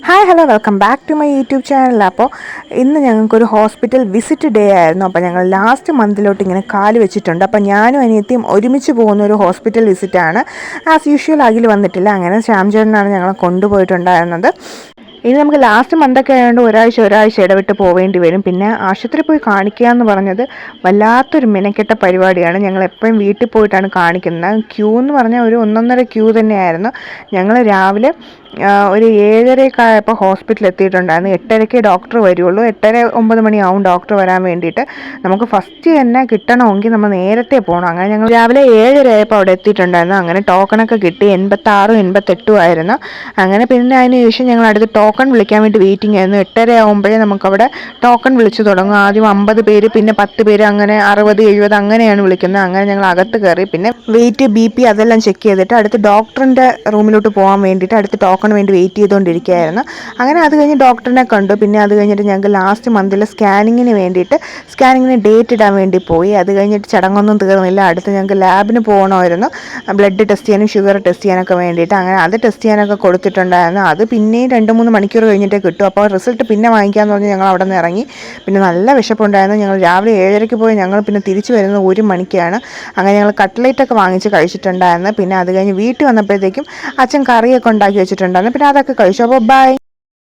Hi hello welcome back to my YouTube channel. അപ്പോൾ ഇന്ന് ഞങ്ങൾക്കൊരു ഹോസ്പിറ്റൽ വിസിറ്റ് ഡേ ആയിരുന്നു. അപ്പോൾ ഞങ്ങൾ ലാസ്റ്റ് മന്തിലോട്ട് ഇങ്ങനെ കാല് വെച്ചിട്ടുണ്ട്. അപ്പോൾ ഞാനും അനിയത്തിയും ഒരുമിച്ച് പോകുന്ന ഒരു ഹോസ്പിറ്റൽ വിസിറ്റാണ്. ആസ് യൂഷ്വൽ അഖിൽ വന്നിട്ടില്ല. അങ്ങനെ ശ്യാംചേട്ടനാണ് ഞങ്ങളെ കൊണ്ടുപോയിട്ടുണ്ടായിരുന്നത്. ഇനി നമുക്ക് ലാസ്റ്റ് മന്തൊക്കെ ആയതുകൊണ്ട് ഒരാഴ്ച ഇടവിട്ട് പോവേണ്ടി വരും. പിന്നെ ആശുപത്രി പോയി കാണിക്കുക എന്ന് പറഞ്ഞത് വല്ലാത്തൊരു മെനക്കെട്ട പരിപാടിയാണ്. ഞങ്ങൾ എപ്പോഴും വീട്ടിൽ പോയിട്ടാണ് കാണിക്കുന്നത്. ക്യൂ എന്ന് പറഞ്ഞാൽ ഒരു 1.5 ക്യൂ തന്നെയായിരുന്നു. ഞങ്ങൾ രാവിലെ ഒരു 7:30 ആയപ്പോൾ ഹോസ്പിറ്റലിൽ എത്തിയിട്ടുണ്ടായിരുന്നു. 8:30 ഡോക്ടർ വരുള്ളൂ. 8:30-9 മണിയാവും ഡോക്ടർ വരാൻ വേണ്ടിയിട്ട്. നമുക്ക് ഫസ്റ്റ് തന്നെ കിട്ടണമെങ്കിൽ നമ്മൾ നേരത്തെ പോകണം. അങ്ങനെ ഞങ്ങൾ രാവിലെ 7:30 ആയപ്പോൾ അവിടെ എത്തിയിട്ടുണ്ടായിരുന്നു. അങ്ങനെ ടോക്കണൊക്കെ കിട്ടി. 86 88 ആയിരുന്നു. അങ്ങനെ പിന്നെ അതിന് ശേഷം ഞങ്ങൾ അടുത്ത് ടോക്കൺ വിളിക്കാൻ വേണ്ടി വെയിറ്റിംഗ് ആയിരുന്നു. 8:30 ആകുമ്പോഴേ നമുക്കവിടെ ടോക്കൺ വിളിച്ചു തുടങ്ങും. ആദ്യം 50 പേര്, പിന്നെ 10 പേര്, അങ്ങനെ 60 70 അങ്ങനെയാണ് വിളിക്കുന്നത്. അങ്ങനെ ഞങ്ങൾ അകത്ത് കയറി. പിന്നെ വെയിറ്റ്, BP അതെല്ലാം ചെക്ക് ചെയ്തിട്ട് അടുത്ത് ഡോക്ടറിൻ്റെ റൂമിലോട്ട് പോകാൻ വേണ്ടിയിട്ട് അടുത്ത് ടോക്കൺ വേണ്ടി വെയിറ്റ് ചെയ്തുകൊണ്ടിരിക്കുകയായിരുന്നു. അങ്ങനെ അത് കഴിഞ്ഞ് ഡോക്ടറിനെ കണ്ടു. പിന്നെ അത് കഴിഞ്ഞിട്ട് ഞങ്ങൾക്ക് ലാസ്റ്റ് മന്തിൽ സ്കാനിങ്ങിന് ഡേറ്റ് ഇടാൻ വേണ്ടി പോയി. അത് കഴിഞ്ഞിട്ട് ചടങ്ങൊന്നും തീർന്നില്ല. അടുത്ത് ഞങ്ങൾക്ക് ലാബിന് പോകണമായിരുന്നു. ബ്ലഡ് ടെസ്റ്റ് ചെയ്യാനും ഷുഗർ ടെസ്റ്റ് ചെയ്യാനൊക്കെ വേണ്ടിയിട്ട്. അങ്ങനെ അത് ടെസ്റ്റ് ചെയ്യാനൊക്കെ കൊടുത്തിട്ടുണ്ടായിരുന്നു. അത് പിന്നെയും 2-3 മണിക്കൂർ കഴിഞ്ഞിട്ടേ കിട്ടും. അപ്പോൾ റിസൾട്ട് പിന്നെ വാങ്ങിക്കാമെന്ന് പറഞ്ഞ് ഞങ്ങൾ അവിടെ നിന്ന് ഇറങ്ങി. പിന്നെ നല്ല വിശപ്പുണ്ടായിരുന്നു. ഞങ്ങൾ രാവിലെ 7:30 പോയി. ഞങ്ങൾ പിന്നെ തിരിച്ചു വരുന്നത് 1 മണിക്കാണ്. അങ്ങനെ ഞങ്ങൾ കട്ട്ലേറ്റൊക്കെ വാങ്ങിച്ച് കഴിച്ചിട്ടുണ്ടായിരുന്നു. പിന്നെ അത് കഴിഞ്ഞ് വീട്ടിൽ വന്നപ്പോഴത്തേക്കും അച്ഛൻ കറിയൊക്കെ ഉണ്ടാക്കി വെച്ചിട്ടുണ്ടായിരുന്നു. പിന്നെ അതൊക്കെ കഴിച്ചു. അപ്പോൾ ബൈ.